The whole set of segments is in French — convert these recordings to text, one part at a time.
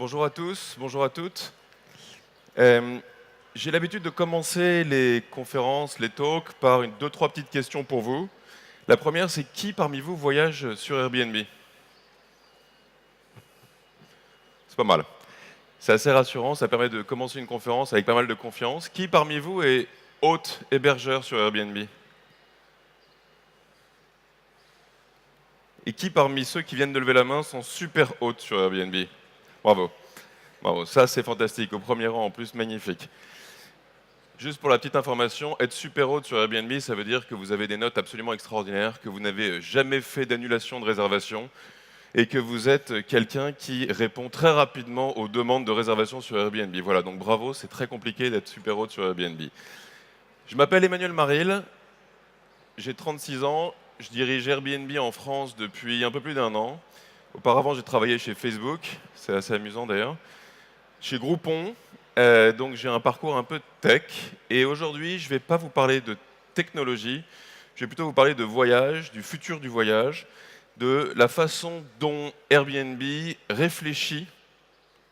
Bonjour à tous, bonjour à toutes. Euh, j'ai l'habitude de commencer les conférences, les talks, par deux, trois petites questions pour vous. La première, c'est qui parmi vous voyage sur Airbnb? C'est pas mal. C'est assez rassurant, ça permet de commencer une conférence avec pas mal de confiance. Qui parmi vous est hôte hébergeur sur Airbnb? Et qui parmi ceux qui viennent de lever la main sont super hôtes sur Airbnb? Bravo. Bravo, ça c'est fantastique, au premier rang en plus, magnifique. Juste pour la petite information, être super hôte sur Airbnb, ça veut dire que vous avez des notes absolument extraordinaires, que vous n'avez jamais fait d'annulation de réservation et que vous êtes quelqu'un qui répond très rapidement aux demandes de réservation sur Airbnb. Voilà, donc bravo, c'est très compliqué d'être super hôte sur Airbnb. Je m'appelle Emmanuel Maril, j'ai 36 ans, je dirige Airbnb en France depuis un peu plus d'un an. Auparavant, j'ai travaillé chez Facebook, c'est assez amusant d'ailleurs, chez Groupon. Donc j'ai un parcours un peu tech et aujourd'hui je ne vais pas vous parler de technologie, je vais plutôt vous parler de voyage, du futur du voyage, de la façon dont Airbnb réfléchit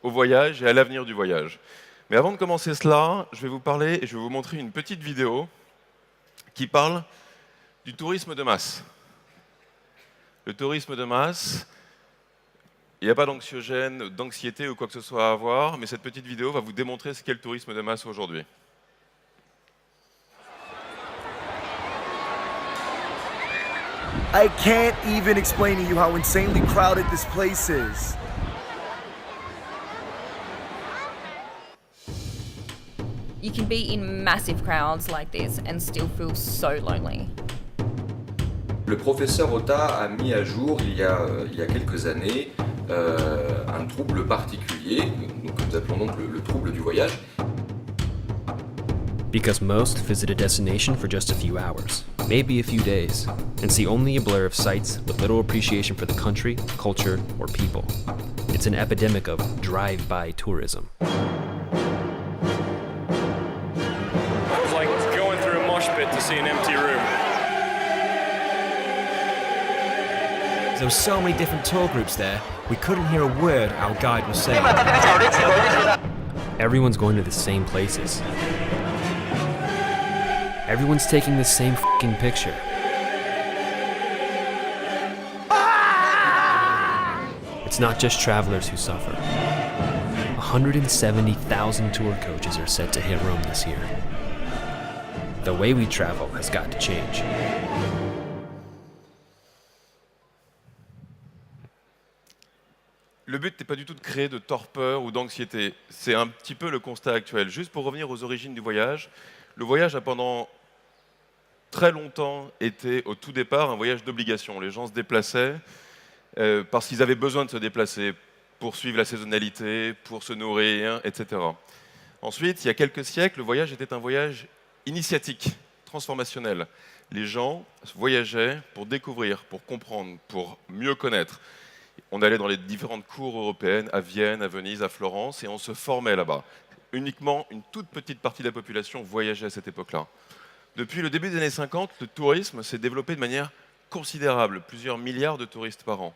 au voyage et à l'avenir du voyage. Mais avant de commencer cela, je vais vous parler et je vais vous montrer une petite vidéo qui parle du tourisme de masse. Le tourisme de masse, il n'y a pas d'anxiogène, d'anxiété ou quoi que ce soit à avoir, mais cette petite vidéo va vous démontrer ce qu'est le tourisme de masse aujourd'hui. I can't even explain to you how insanely crowded this place is. You can be in massive crowds like this and still feel so lonely. Le professeur Ota a mis à jour il y a quelques années un trouble particulier, donc, que nous appelons donc le trouble du voyage. Because most visit a destination for just a few hours, maybe a few days, and see only a blur of sights with little appreciation for the country, culture, or people. It's an epidemic of drive-by tourism. It was like going through a mosh pit to see an empty room. There were so many different tour groups there, we couldn't hear a word our guide was saying. Everyone's going to the same places. Everyone's taking the same f***ing picture. It's not just travelers who suffer. 170,000 tour coaches are set to hit Rome this year. The way we travel has got to change. Le but n'est pas du tout de créer de torpeur ou d'anxiété. C'est un petit peu le constat actuel. Juste pour revenir aux origines du voyage, le voyage a pendant très longtemps été, au tout départ, un voyage d'obligation. Les gens se déplaçaient parce qu'ils avaient besoin de se déplacer pour suivre la saisonnalité, pour se nourrir, etc. Ensuite, il y a quelques siècles, le voyage était un voyage initiatique, transformationnel. Les gens voyageaient pour découvrir, pour comprendre, pour mieux connaître. On allait dans les différentes cours européennes, à Vienne, à Venise, à Florence, et on se formait là-bas. Uniquement une toute petite partie de la population voyageait à cette époque-là. Depuis le début des années 50, le tourisme s'est développé de manière considérable, plusieurs milliards de touristes par an.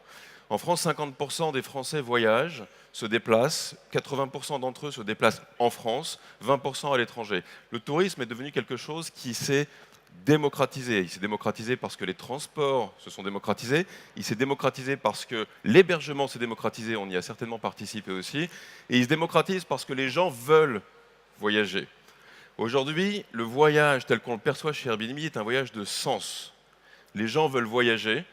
En France, 50% des Français voyagent, se déplacent, 80% d'entre eux se déplacent en France, 20% à l'étranger. Le tourisme est devenu quelque chose qui s'est démocratisé. Il s'est démocratisé parce que les transports se sont démocratisés, il s'est démocratisé parce que l'hébergement s'est démocratisé, on y a certainement participé aussi, et il se démocratise parce que les gens veulent voyager. Aujourd'hui, le voyage tel qu'on le perçoit chez Airbnb est un voyage de sens. Les gens veulent voyager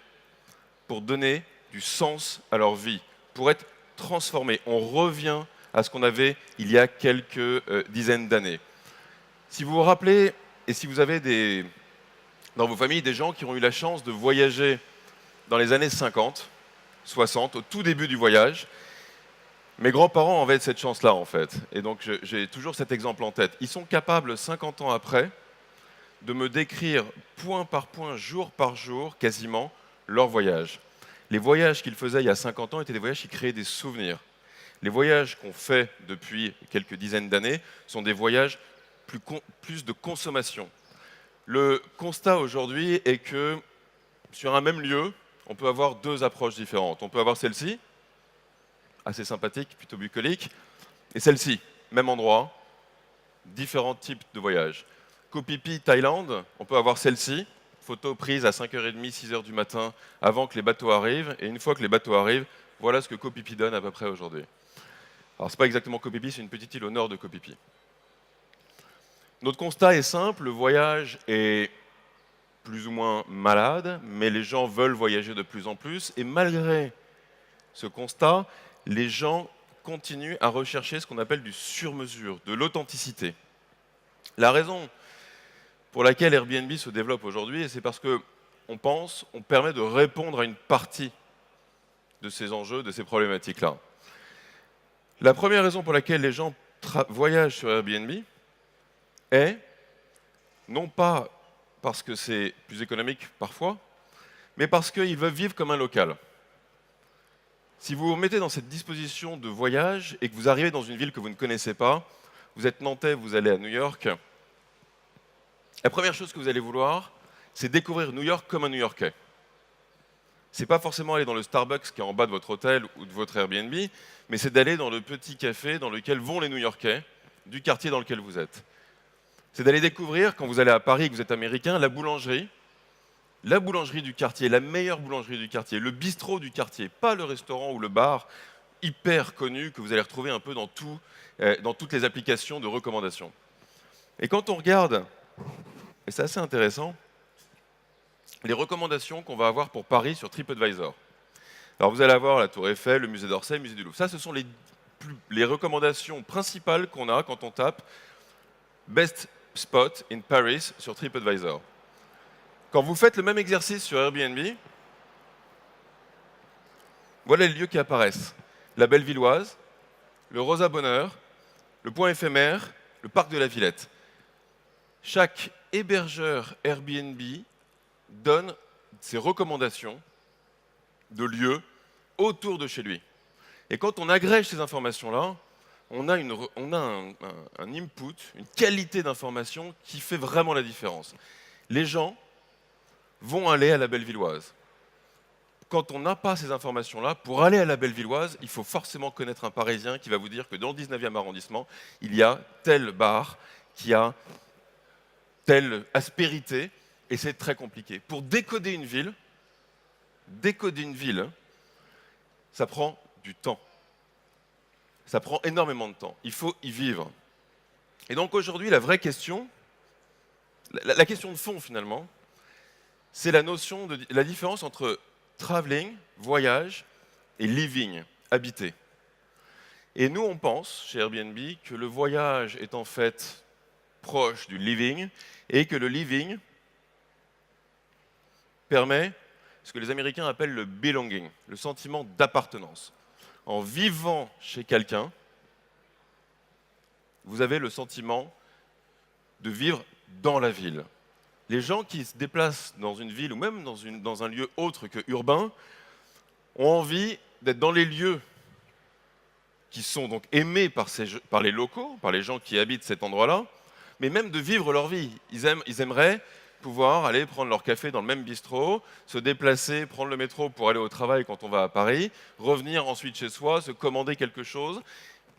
pour donner du sens à leur vie, pour être transformés. On revient à ce qu'on avait il y a quelques dizaines d'années. Si vous vous rappelez, et si vous avez dans vos familles des gens qui ont eu la chance de voyager dans les années 50, 60, au tout début du voyage, mes grands-parents avaient cette chance-là, en fait. Et donc, j'ai toujours cet exemple en tête. Ils sont capables, 50 ans après, de me décrire point par point, jour par jour, quasiment, leur voyage. Les voyages qu'ils faisaient il y a 50 ans étaient des voyages qui créaient des souvenirs. Les voyages qu'on fait depuis quelques dizaines d'années sont des voyages plus de consommation. Le constat aujourd'hui est que sur un même lieu, on peut avoir deux approches différentes. On peut avoir celle-ci, assez sympathique, plutôt bucolique. Et celle-ci, même endroit, différents types de voyages. Koh Phi Phi, Thaïlande, on peut avoir celle-ci, photo prise à 5h30, 6h du matin, avant que les bateaux arrivent. Et une fois que les bateaux arrivent, voilà ce que Koh Phi Phi donne à peu près aujourd'hui. Alors, ce n'est pas exactement Koh Phi Phi, c'est une petite île au nord de Koh Phi Phi. Notre constat est simple, le voyage est plus ou moins malade, mais les gens veulent voyager de plus en plus. Et malgré ce constat, les gens continuent à rechercher ce qu'on appelle du sur-mesure, de l'authenticité. La raison pour laquelle Airbnb se développe aujourd'hui, c'est parce qu'on pense, on permet de répondre à une partie de ces enjeux, de ces problématiques-là. La première raison pour laquelle les gens voyagent sur Airbnb est, non pas parce que c'est plus économique parfois, mais parce qu'ils veulent vivre comme un local. Si vous vous mettez dans cette disposition de voyage et que vous arrivez dans une ville que vous ne connaissez pas, vous êtes nantais, vous allez à New York, la première chose que vous allez vouloir, c'est découvrir New York comme un New-Yorkais. Ce n'est pas forcément aller dans le Starbucks qui est en bas de votre hôtel ou de votre Airbnb, mais c'est d'aller dans le petit café dans lequel vont les New-Yorkais du quartier dans lequel vous êtes. C'est d'aller découvrir, quand vous allez à Paris, que vous êtes américain, la boulangerie du quartier, la meilleure boulangerie du quartier, le bistrot du quartier, pas le restaurant ou le bar hyper connu que vous allez retrouver un peu dans toutes les applications de recommandations. Et quand on regarde, et c'est assez intéressant, les recommandations qu'on va avoir pour Paris sur TripAdvisor. Alors vous allez avoir la Tour Eiffel, le musée d'Orsay, le musée du Louvre. Ça, ce sont les recommandations principales qu'on a quand on tape Best Spot in Paris sur TripAdvisor. Quand vous faites le même exercice sur Airbnb, voilà les lieux qui apparaissent. La Bellevilloise, le Rosa Bonheur, le Point éphémère, le Parc de la Villette. Chaque hébergeur Airbnb donne ses recommandations de lieux autour de chez lui. Et quand on agrège ces informations-là, on a un input, une qualité d'information qui fait vraiment la différence. Les gens vont aller à la Bellevilloise. Quand on n'a pas ces informations-là, pour aller à la Bellevilloise, il faut forcément connaître un Parisien qui va vous dire que dans le 19e arrondissement, il y a tel bar qui a telle aspérité, et c'est très compliqué. Pour décoder une ville, ça prend du temps. Ça prend énormément de temps. Il faut y vivre. Et donc aujourd'hui, la vraie question, la question de fond finalement, c'est la différence entre traveling, voyage, et living, habiter. Et nous, on pense, chez Airbnb, que le voyage est en fait proche du living, et que le living permet ce que les Américains appellent le belonging, le sentiment d'appartenance. En vivant chez quelqu'un, vous avez le sentiment de vivre dans la ville. Les gens qui se déplacent dans une ville ou même dans un lieu autre que urbain ont envie d'être dans les lieux qui sont donc aimés par les locaux, par les gens qui habitent cet endroit-là, mais même de vivre leur vie. Ils aimeraient pouvoir aller prendre leur café dans le même bistrot, se déplacer, prendre le métro pour aller au travail quand on va à Paris, revenir ensuite chez soi, se commander quelque chose,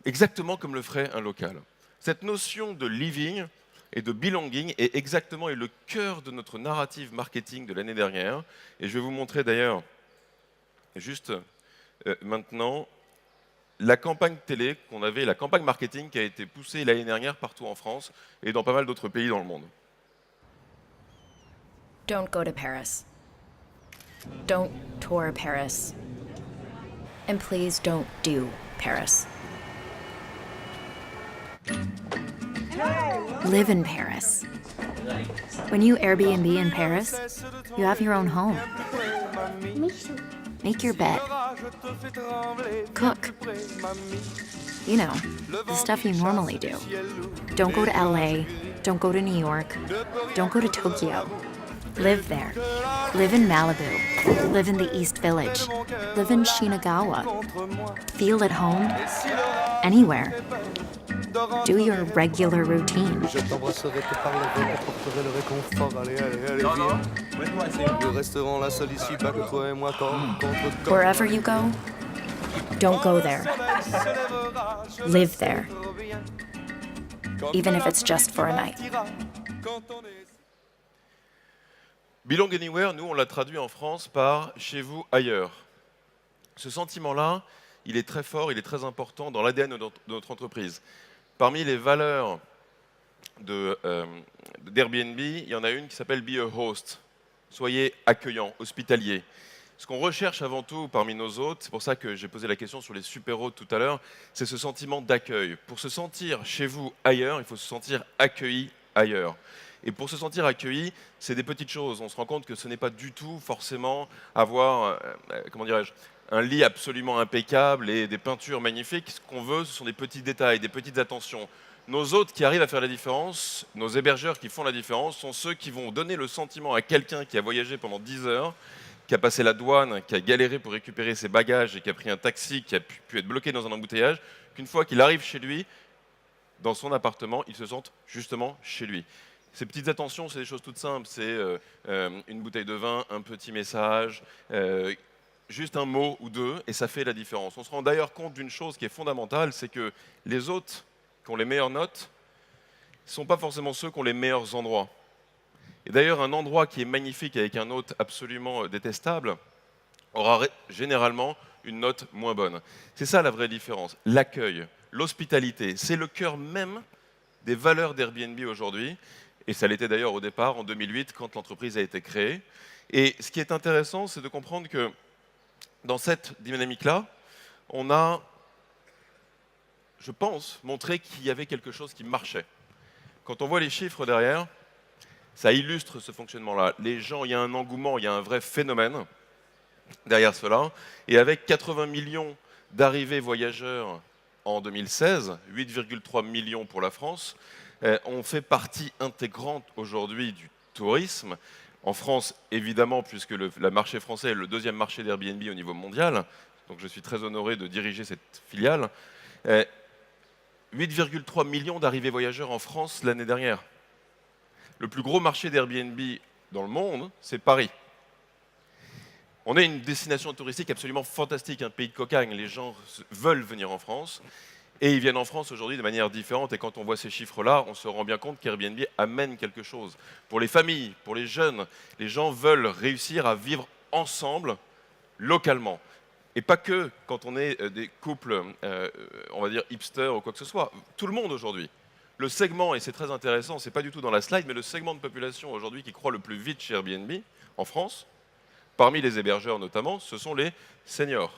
exactement comme le ferait un local. Cette notion de living et de belonging est exactement le cœur de notre narrative marketing de l'année dernière. Et je vais vous montrer d'ailleurs, juste maintenant, la campagne télé qu'on avait, la campagne marketing qui a été poussée l'année dernière partout en France et dans pas mal d'autres pays dans le monde. Don't go to Paris. Don't tour Paris. And please don't do Paris. Live in Paris. When you Airbnb in Paris, you have your own home. Make your bed. Cook. You know, the stuff you normally do. Don't go to LA. Don't go to New York. Don't go to Tokyo. Live there. Live in Malibu. Live in the East Village. Live in Shinagawa. Feel at home. Anywhere. Do your regular routine. Je t'embrasserai, te parlerai, t'apporterai le réconfort. Allez, allez, viens. Le restaurant, la seule ici, pas que toi et moi, contre toi. Wherever you go, Don't go there. Live there. Even if it's just for a night. Belong Anywhere, nous, on l'a traduit en France par « chez vous, ailleurs ». Ce sentiment-là, il est très fort, il est très important dans l'ADN de notre entreprise. Parmi les valeurs d'Airbnb, il y en a une qui s'appelle « Be a host ». Soyez accueillant, hospitalier. Ce qu'on recherche avant tout parmi nos hôtes, c'est pour ça que j'ai posé la question sur les super hôtes tout à l'heure, c'est ce sentiment d'accueil. Pour se sentir chez vous ailleurs, il faut se sentir accueilli ailleurs. Et pour se sentir accueilli, c'est des petites choses. On se rend compte que ce n'est pas du tout forcément avoir, comment dirais-je, un lit absolument impeccable et des peintures magnifiques. Ce qu'on veut, ce sont des petits détails, des petites attentions. Nos hôtes qui arrivent à faire la différence, nos hébergeurs qui font la différence, sont ceux qui vont donner le sentiment à quelqu'un qui a voyagé pendant 10 heures, qui a passé la douane, qui a galéré pour récupérer ses bagages et qui a pris un taxi, qui a pu être bloqué dans un embouteillage, qu'une fois qu'il arrive chez lui, dans son appartement, il se sente justement chez lui. Ces petites attentions, c'est des choses toutes simples. C'est une bouteille de vin, un petit message, juste un mot ou deux, et ça fait la différence. On se rend d'ailleurs compte d'une chose qui est fondamentale, c'est que les hôtes qui ont les meilleures notes ne sont pas forcément ceux qui ont les meilleurs endroits. Et d'ailleurs, un endroit qui est magnifique avec un hôte absolument détestable aura généralement une note moins bonne. C'est ça la vraie différence. L'accueil, l'hospitalité, c'est le cœur même des valeurs d'Airbnb aujourd'hui. Et ça l'était d'ailleurs au départ, en 2008, quand l'entreprise a été créée. Et ce qui est intéressant, c'est de comprendre que dans cette dynamique-là, on a, je pense, montré qu'il y avait quelque chose qui marchait. Quand on voit les chiffres derrière, ça illustre ce fonctionnement-là. Les gens, il y a un engouement, il y a un vrai phénomène derrière cela. Et avec 80 millions d'arrivées voyageurs en 2016, 8,3 millions pour la France, on fait partie intégrante aujourd'hui du tourisme. En France, évidemment, puisque le marché français est le deuxième marché d'Airbnb au niveau mondial. Donc je suis très honoré de diriger cette filiale. 8,3 millions d'arrivées voyageurs en France l'année dernière. Le plus gros marché d'Airbnb dans le monde, c'est Paris. On est une destination touristique absolument fantastique, un pays de cocagne. Les gens veulent venir en France et ils viennent en France aujourd'hui de manière différente. Et quand on voit ces chiffres-là, on se rend bien compte qu'Airbnb amène quelque chose. Pour les familles, pour les jeunes, les gens veulent réussir à vivre ensemble, localement. Et pas que quand on est des couples, on va dire hipsters ou quoi que ce soit. Tout le monde aujourd'hui. Le segment, et c'est très intéressant, c'est pas du tout dans la slide, mais le segment de population aujourd'hui qui croît le plus vite chez Airbnb, en France, parmi les hébergeurs notamment, ce sont les seniors.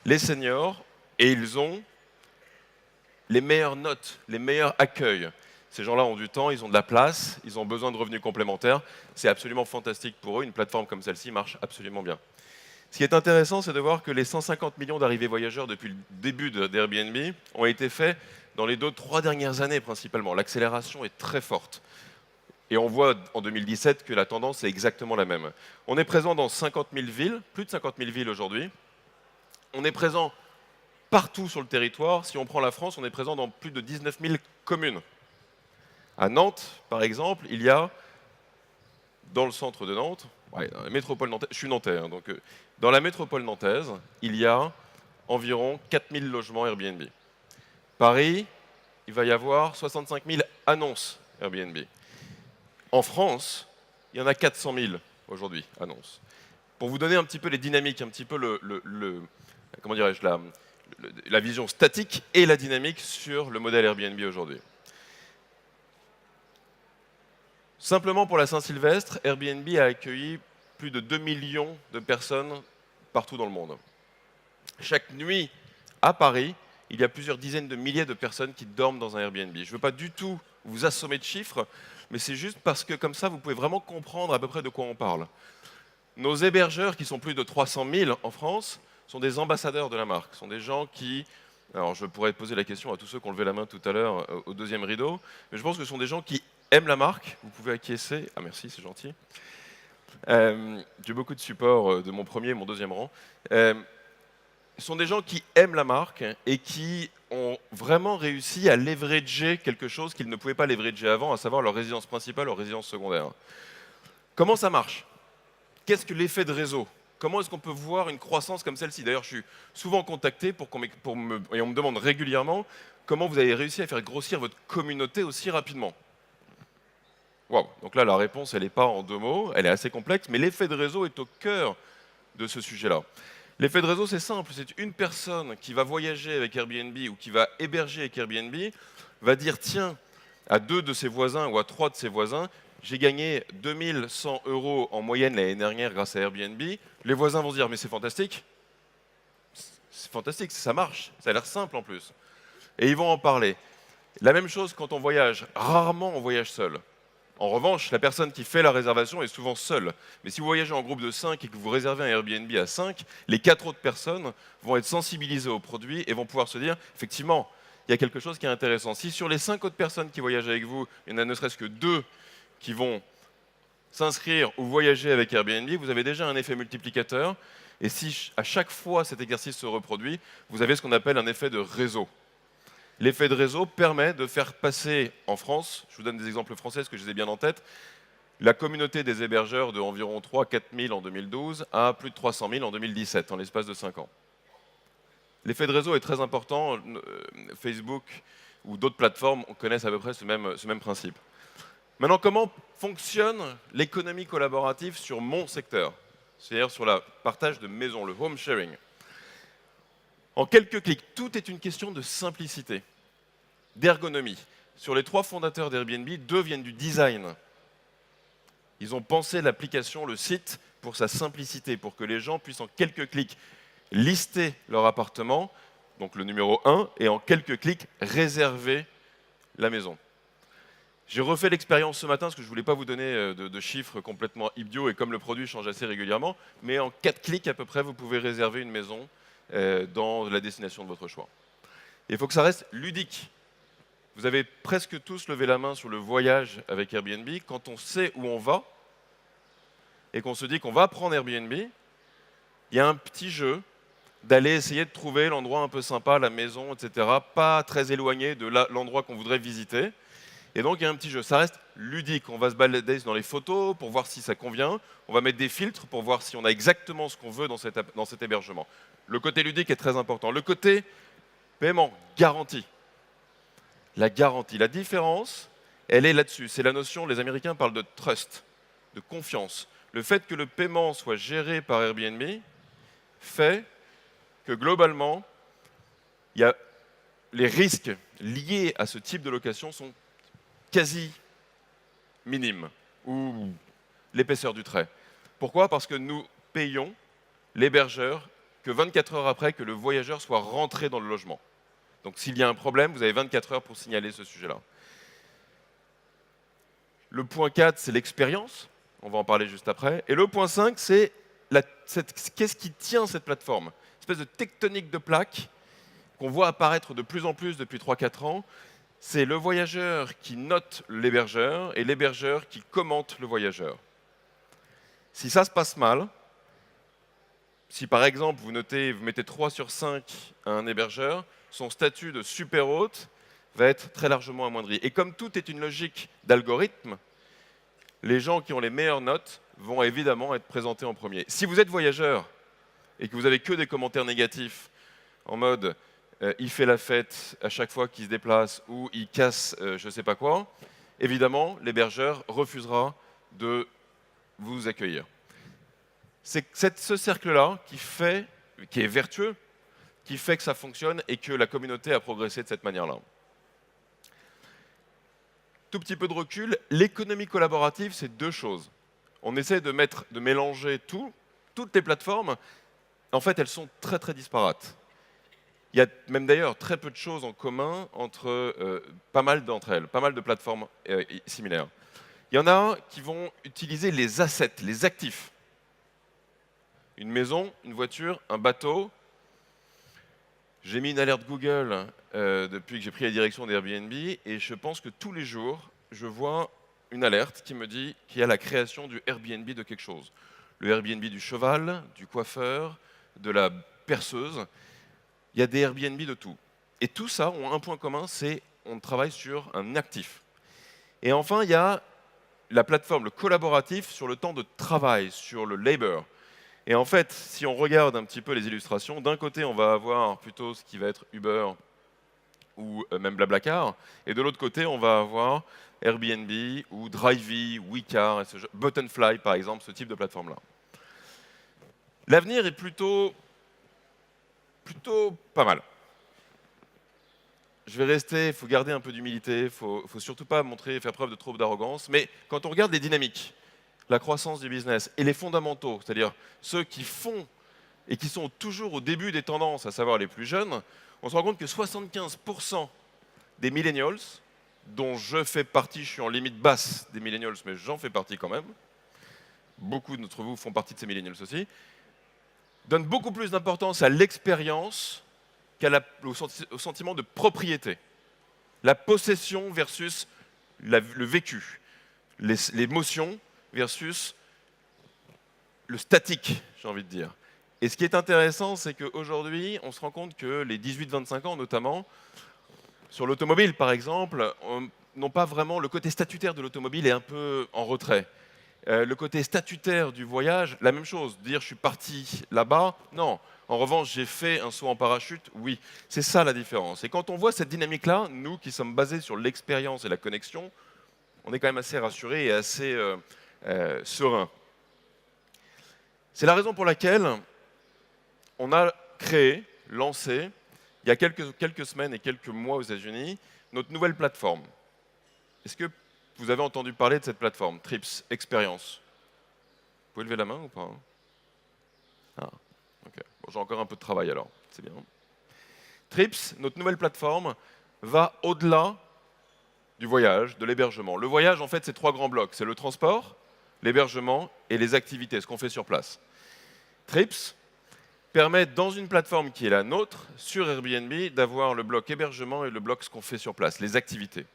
Les seniors, et ils ont les meilleures notes, les meilleurs accueils. Ces gens-là ont du temps, ils ont de la place, ils ont besoin de revenus complémentaires. C'est absolument fantastique pour eux. Une plateforme comme celle-ci marche absolument bien. Ce qui est intéressant, c'est de voir que les 150 millions d'arrivées voyageurs depuis le début d'Airbnb ont été faits dans les 2-3 dernières années principalement. L'accélération est très forte. Et on voit en 2017 que la tendance est exactement la même. On est présent dans 50 000 villes, plus de 50 000 villes aujourd'hui. On est présent partout sur le territoire. Si on prend la France, on est présent dans plus de 19 000 communes. À Nantes, par exemple, il y a, dans le centre de Nantes, dans la métropole nantaise, je suis nantais, hein, donc dans la métropole nantaise, il y a environ 4 000 logements Airbnb. Paris, il va y avoir 65 000 annonces Airbnb. En France, il y en a 400 000 aujourd'hui, annonces. Pour vous donner un petit peu les dynamiques, un petit peu comment dirais-je, la vision statique et la dynamique sur le modèle Airbnb aujourd'hui. Simplement pour la Saint-Sylvestre, Airbnb a accueilli plus de 2 millions de personnes partout dans le monde. Chaque nuit, à Paris, il y a plusieurs dizaines de milliers de personnes qui dorment dans un Airbnb. Je ne veux pas du tout vous assommer de chiffres, mais c'est juste parce que comme ça, vous pouvez vraiment comprendre à peu près de quoi on parle. Nos hébergeurs, qui sont plus de 300 000 en France, sont des ambassadeurs de la marque. Ce sont des gens qui... Alors, je pourrais poser la question à tous ceux qui ont levé la main tout à l'heure au deuxième rideau, mais je pense que ce sont des gens qui aiment la marque. Vous pouvez acquiescer. Ah, merci, c'est gentil. J'ai beaucoup de support de mon premier et mon deuxième rang. Ce sont des gens qui aiment la marque et qui ont vraiment réussi à leverager quelque chose qu'ils ne pouvaient pas leverager avant, à savoir leur résidence principale, leur résidence secondaire. Comment ça marche? Qu'est-ce que l'effet de réseau? Comment est-ce qu'on peut voir une croissance comme celle-ci? D'ailleurs, je suis souvent contacté et on me demande régulièrement comment vous avez réussi à faire grossir votre communauté aussi rapidement. Waouh. Donc là, la réponse, elle n'est pas en 2 mots, elle est assez complexe, mais l'effet de réseau est au cœur de ce sujet-là. L'effet de réseau, c'est simple, c'est une personne qui va voyager avec Airbnb ou qui va héberger avec Airbnb, va dire, tiens, à 2 de ses voisins ou à 3 de ses voisins, j'ai gagné 2100 € en moyenne l'année dernière grâce à Airbnb. Les voisins vont se dire, mais c'est fantastique, ça marche, ça a l'air simple en plus. Et ils vont en parler. La même chose quand on voyage, rarement on voyage seul. En revanche, la personne qui fait la réservation est souvent seule. Mais si vous voyagez en groupe de 5 et que vous réservez un Airbnb à 5, les 4 autres personnes vont être sensibilisées au produit et vont pouvoir se dire, effectivement, il y a quelque chose qui est intéressant. Si sur les 5 autres personnes qui voyagent avec vous, il y en a ne serait-ce que 2 qui vont s'inscrire ou voyager avec Airbnb, vous avez déjà un effet multiplicateur. Et si à chaque fois cet exercice se reproduit, vous avez ce qu'on appelle un effet de réseau. L'effet de réseau permet de faire passer en France, je vous donne des exemples français, ce que je les ai bien en tête, la communauté des hébergeurs de environ 3-4 000 en 2012 à plus de 300 000 en 2017, en l'espace de 5 ans. L'effet de réseau est très important. Facebook ou d'autres plateformes connaissent à peu près ce même principe. Maintenant, comment fonctionne l'économie collaborative sur mon secteur? C'est-à-dire sur le partage de maisons, le home sharing. En quelques clics, tout est une question de simplicité, d'ergonomie. Sur les 3 fondateurs d'Airbnb, 2 viennent du design. Ils ont pensé l'application, le site, pour sa simplicité, pour que les gens puissent en quelques clics lister leur appartement, donc le numéro 1, et en quelques clics réserver la maison. J'ai refait l'expérience ce matin, parce que je ne voulais pas vous donner de chiffres complètement idiots, et comme le produit change assez régulièrement, mais en 4 clics à peu près, vous pouvez réserver une maison dans la destination de votre choix. Il faut que ça reste ludique. Vous avez presque tous levé la main sur le voyage avec Airbnb. Quand on sait où on va et qu'on se dit qu'on va prendre Airbnb, il y a un petit jeu d'aller essayer de trouver l'endroit un peu sympa, la maison, etc., pas très éloigné de l'endroit qu'on voudrait visiter. Et donc, il y a un petit jeu. Ça reste ludique. On va se balader dans les photos pour voir si ça convient. On va mettre des filtres pour voir si on a exactement ce qu'on veut dans cet hébergement. Le côté ludique est très important. Le côté paiement, garantie. La garantie. La différence, elle est là-dessus. C'est la notion, les Américains parlent de trust, de confiance. Le fait que le paiement soit géré par Airbnb fait que globalement, les risques liés à ce type de location sont quasi minime, ou l'épaisseur du trait. Pourquoi? Parce que nous payons l'hébergeur que 24 heures après que le voyageur soit rentré dans le logement. Donc s'il y a un problème, vous avez 24 heures pour signaler ce sujet-là. Le point 4, c'est l'expérience. On va en parler juste après. Et le point 5, c'est qu'est-ce qui tient cette plateforme? Une espèce de tectonique de plaques qu'on voit apparaître de plus en plus depuis 3-4 ans. C'est le voyageur qui note l'hébergeur et l'hébergeur qui commente le voyageur. Si ça se passe mal, si par exemple vous mettez 3 sur 5 à un hébergeur, son statut de super hôte va être très largement amoindri. Et comme tout est une logique d'algorithme, les gens qui ont les meilleures notes vont évidemment être présentés en premier. Si vous êtes voyageur et que vous avez que des commentaires négatifs en mode il fait la fête à chaque fois qu'il se déplace ou il casse je ne sais pas quoi, évidemment, l'hébergeur refusera de vous accueillir. C'est ce cercle-là qui est vertueux, qui fait que ça fonctionne et que la communauté a progressé de cette manière-là. Tout petit peu de recul, l'économie collaborative, c'est 2 choses. On essaie de mélanger toutes les plateformes. En fait, elles sont très très disparates. Il y a même d'ailleurs très peu de choses en commun entre pas mal d'entre elles, pas mal de plateformes similaires. Il y en a qui vont utiliser les assets, les actifs. Une maison, une voiture, un bateau. J'ai mis une alerte Google depuis que j'ai pris la direction d'Airbnb et je pense que tous les jours, je vois une alerte qui me dit qu'il y a la création du Airbnb de quelque chose. Le Airbnb du cheval, du coiffeur, de la perceuse. Il y a des Airbnb de tout. Et tout ça ont un point commun, c'est qu'on travaille sur un actif. Et enfin, il y a la plateforme, le collaboratif sur le temps de travail, sur le labor. Et en fait, si on regarde un petit peu les illustrations, d'un côté, on va avoir plutôt ce qui va être Uber ou même Blablacar, et de l'autre côté, on va avoir Airbnb ou Drivey, WeCar, Buttonfly par exemple, ce type de plateforme-là. L'avenir est plutôt pas mal. Je vais rester, il faut garder un peu d'humilité, il ne faut surtout pas faire preuve de trop d'arrogance, mais quand on regarde les dynamiques, la croissance du business et les fondamentaux, c'est-à-dire ceux qui font et qui sont toujours au début des tendances, à savoir les plus jeunes, on se rend compte que 75% des millennials, dont je fais partie, je suis en limite basse des millennials, mais j'en fais partie quand même, beaucoup d'entre vous font partie de ces millennials aussi, donnent beaucoup plus d'importance à l'expérience au sentiment de propriété. La possession versus le vécu. L'émotion versus le statique, j'ai envie de dire. Et ce qui est intéressant, c'est qu'aujourd'hui, on se rend compte que les 18-25 ans, notamment, sur l'automobile, par exemple, n'ont pas vraiment... Le côté statutaire de l'automobile est un peu en retrait. Le côté statutaire du voyage, la même chose. Dire « je suis parti là-bas », non. En revanche, j'ai fait un saut en parachute, oui. C'est ça la différence. Et quand on voit cette dynamique-là, nous qui sommes basés sur l'expérience et la connexion, on est quand même assez rassurés et assez sereins. C'est la raison pour laquelle on a lancé, il y a quelques semaines et quelques mois aux États-Unis, notre nouvelle plateforme. Est-ce que vous avez entendu parler de cette plateforme, Trips Experience? Vous pouvez lever la main ou pas? Ah, ok. Bon, j'ai encore un peu de travail alors, c'est bien. Trips, notre nouvelle plateforme, va au-delà du voyage, de l'hébergement. Le voyage, en fait, c'est 3 grands blocs. C'est le transport, l'hébergement et les activités, ce qu'on fait sur place. Trips permet, dans une plateforme qui est la nôtre, sur Airbnb, d'avoir le bloc hébergement et le bloc ce qu'on fait sur place, les activités.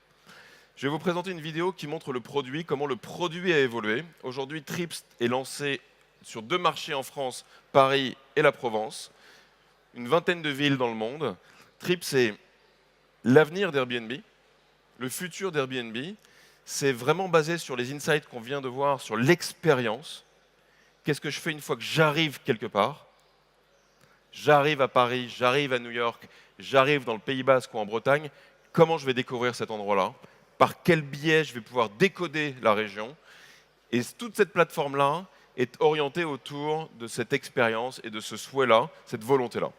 Je vais vous présenter une vidéo qui montre le produit, comment le produit a évolué. Aujourd'hui, Trips est lancé sur 2 marchés en France, Paris et la Provence, une vingtaine de villes dans le monde. Trips, c'est l'avenir d'Airbnb, le futur d'Airbnb. C'est vraiment basé sur les insights qu'on vient de voir, sur l'expérience. Qu'est-ce que je fais une fois que j'arrive quelque part? J'arrive à Paris, j'arrive à New York, j'arrive dans le Pays Basque ou en Bretagne. Comment je vais découvrir cet endroit-là? Par quel biais je vais pouvoir décoder la région? Et toute cette plateforme-là est orientée autour de cette expérience et de ce souhait-là, cette volonté-là.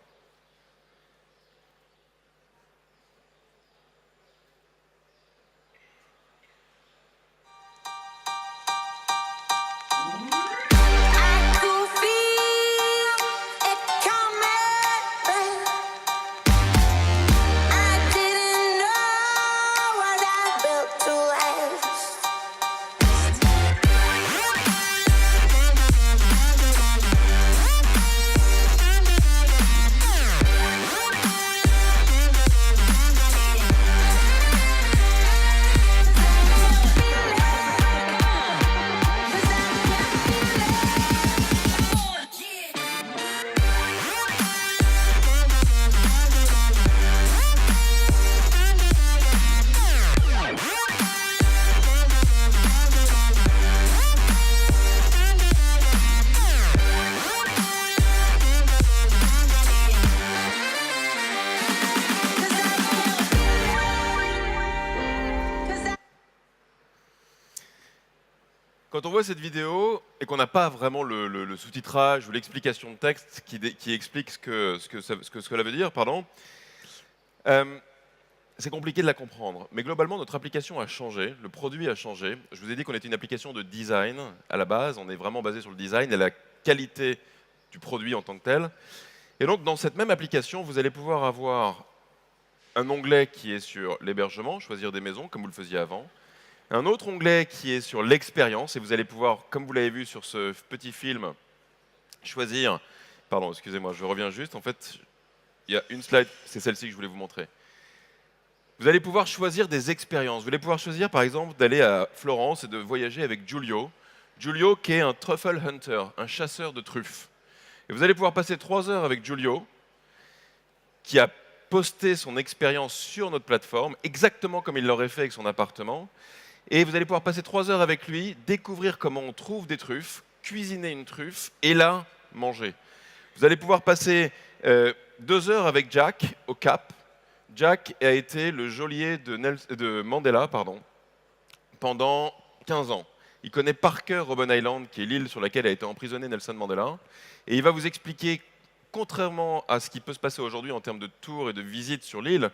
Quand on voit cette vidéo et qu'on n'a pas vraiment le sous-titrage ou l'explication de texte qui explique ce que cela veut dire, c'est compliqué de la comprendre. Mais globalement, notre application a changé, le produit a changé. Je vous ai dit qu'on était une application de design à la base, on est vraiment basé sur le design et la qualité du produit en tant que tel. Et donc, dans cette même application, vous allez pouvoir avoir un onglet qui est sur l'hébergement, choisir des maisons, comme vous le faisiez avant. Un autre onglet qui est sur l'expérience, et vous allez pouvoir, comme vous l'avez vu sur ce petit film, choisir... Pardon, excusez-moi, je reviens juste. En fait, il y a une slide, c'est celle-ci que je voulais vous montrer. Vous allez pouvoir choisir des expériences. Vous allez pouvoir choisir, par exemple, d'aller à Florence et de voyager avec Giulio. Giulio qui est un truffle hunter, un chasseur de truffes. Et vous allez pouvoir passer 3 heures avec Giulio, qui a posté son expérience sur notre plateforme, exactement comme il l'aurait fait avec son appartement. Et vous allez pouvoir passer 3 heures avec lui, découvrir comment on trouve des truffes, cuisiner une truffe, et là, manger. Vous allez pouvoir passer 2 heures avec Jack au Cap. Jack a été le geôlier de Mandela pendant 15 ans. Il connaît par cœur Robben Island, qui est l'île sur laquelle a été emprisonné Nelson Mandela. Et il va vous expliquer, contrairement à ce qui peut se passer aujourd'hui en termes de tours et de visites sur l'île,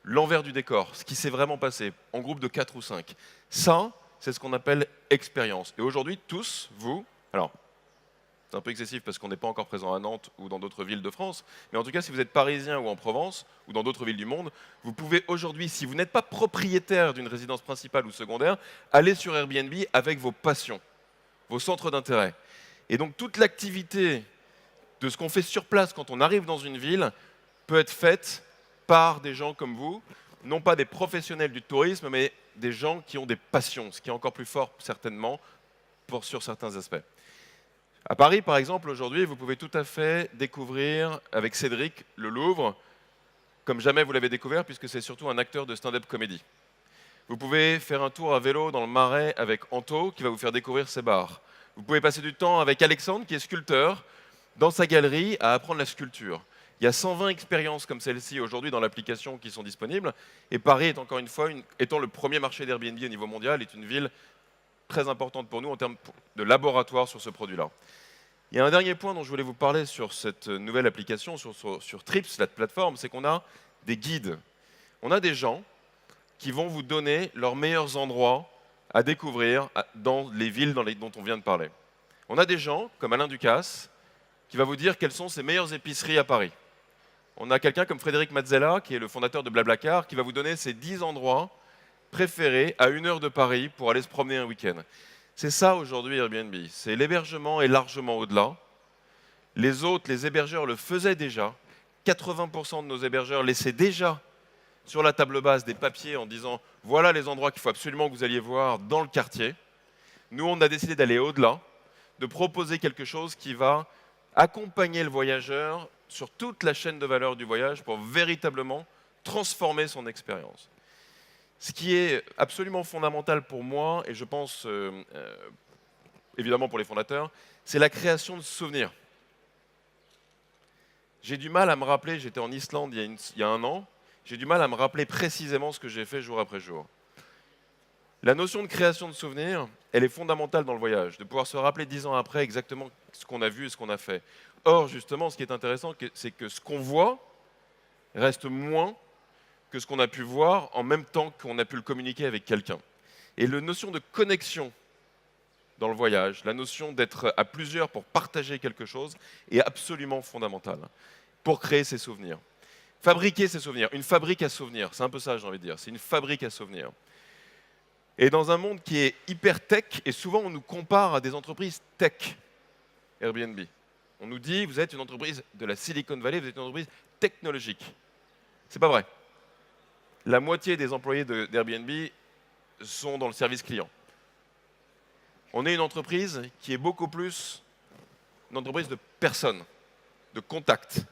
l'envers du décor, ce qui s'est vraiment passé, en groupe de 4 ou 5. Ça, c'est ce qu'on appelle expérience. Et aujourd'hui, tous, vous, alors, c'est un peu excessif parce qu'on n'est pas encore présent à Nantes ou dans d'autres villes de France, mais en tout cas, si vous êtes parisien ou en Provence ou dans d'autres villes du monde, vous pouvez aujourd'hui, si vous n'êtes pas propriétaire d'une résidence principale ou secondaire, aller sur Airbnb avec vos passions, vos centres d'intérêt. Et donc, toute l'activité de ce qu'on fait sur place quand on arrive dans une ville peut être faite par des gens comme vous, non pas des professionnels du tourisme, mais des gens qui ont des passions, ce qui est encore plus fort certainement sur certains aspects. À Paris, par exemple, aujourd'hui, vous pouvez tout à fait découvrir avec Cédric le Louvre, comme jamais vous l'avez découvert, puisque c'est surtout un acteur de stand-up comédie. Vous pouvez faire un tour à vélo dans le Marais avec Anto, qui va vous faire découvrir ses bars. Vous pouvez passer du temps avec Alexandre, qui est sculpteur, dans sa galerie, à apprendre la sculpture. Il y a 120 expériences comme celle-ci aujourd'hui dans l'application qui sont disponibles. Et Paris est encore une fois, étant le premier marché d'Airbnb au niveau mondial, est une ville très importante pour nous en termes de laboratoire sur ce produit-là. Il y a un dernier point dont je voulais vous parler sur cette nouvelle application, sur Trips, la plateforme, c'est qu'on a des guides. On a des gens qui vont vous donner leurs meilleurs endroits à découvrir dans les villes dont on vient de parler. On a des gens, comme Alain Ducasse, qui va vous dire quelles sont ses meilleures épiceries à Paris. On a quelqu'un comme Frédéric Mazzella, qui est le fondateur de Blablacar, qui va vous donner ses 10 endroits préférés à 1 heure de Paris pour aller se promener un week-end. C'est ça aujourd'hui Airbnb. C'est l'hébergement et largement au-delà. Les autres, les hébergeurs le faisaient déjà. 80% de nos hébergeurs laissaient déjà sur la table basse des papiers en disant « Voilà les endroits qu'il faut absolument que vous alliez voir dans le quartier ». Nous, on a décidé d'aller au-delà, de proposer quelque chose qui va accompagner le voyageur sur toute la chaîne de valeur du voyage pour véritablement transformer son expérience. Ce qui est absolument fondamental pour moi, et je pense évidemment pour les fondateurs, c'est la création de souvenirs. J'ai du mal à me rappeler, j'étais en Islande il y a 1 an, j'ai du mal à me rappeler précisément ce que j'ai fait jour après jour. La notion de création de souvenirs, elle est fondamentale dans le voyage, de pouvoir se rappeler 10 ans après exactement ce qu'on a vu et ce qu'on a fait. Or, justement, ce qui est intéressant, c'est que ce qu'on voit reste moins que ce qu'on a pu voir en même temps qu'on a pu le communiquer avec quelqu'un. Et la notion de connexion dans le voyage, la notion d'être à plusieurs pour partager quelque chose est absolument fondamentale pour créer ces souvenirs. Fabriquer ces souvenirs, une fabrique à souvenirs, c'est un peu ça j'ai envie de dire, c'est une fabrique à souvenirs. Et dans un monde qui est hyper tech, et souvent on nous compare à des entreprises tech, Airbnb. On nous dit, vous êtes une entreprise de la Silicon Valley, vous êtes une entreprise technologique. C'est pas vrai. La moitié des employés d'Airbnb sont dans le service client. On est une entreprise qui est beaucoup plus une entreprise de personnes, de contact.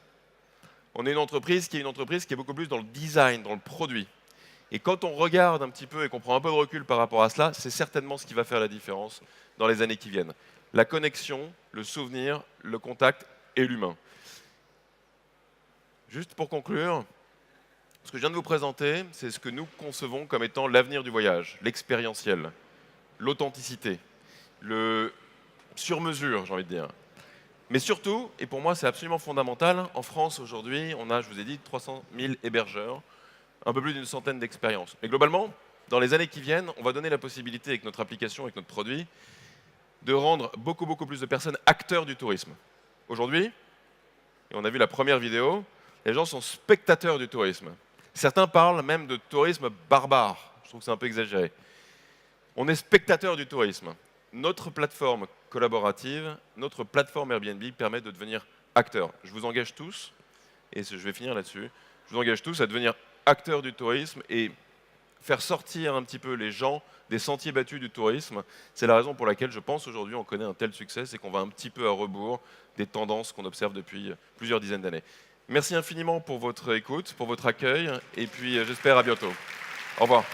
On est une entreprise qui est beaucoup plus dans le design, dans le produit. Et quand on regarde un petit peu et qu'on prend un peu de recul par rapport à cela, c'est certainement ce qui va faire la différence dans les années qui viennent. La connexion, le souvenir, le contact et l'humain. Juste pour conclure, ce que je viens de vous présenter, c'est ce que nous concevons comme étant l'avenir du voyage, l'expérientiel, l'authenticité, le sur-mesure, j'ai envie de dire. Mais surtout, et pour moi c'est absolument fondamental, en France aujourd'hui, on a, je vous ai dit, 300 000 hébergeurs, un peu plus d'une centaine d'expériences. Mais globalement, dans les années qui viennent, on va donner la possibilité avec notre application, avec notre produit, de rendre beaucoup plus de personnes acteurs du tourisme. Aujourd'hui, et on a vu la première vidéo, les gens sont spectateurs du tourisme. Certains parlent même de tourisme barbare. Je trouve que c'est un peu exagéré. On est spectateurs du tourisme. Notre plateforme collaborative, notre plateforme Airbnb permet de devenir acteurs. Je vous engage tous, et je vais finir là-dessus, je vous engage tous à devenir acteurs du tourisme et faire sortir un petit peu les gens des sentiers battus du tourisme. C'est la raison pour laquelle je pense aujourd'hui on connaît un tel succès, c'est qu'on va un petit peu à rebours des tendances qu'on observe depuis plusieurs dizaines d'années. Merci infiniment pour votre écoute, pour votre accueil, et puis j'espère à bientôt. Au revoir.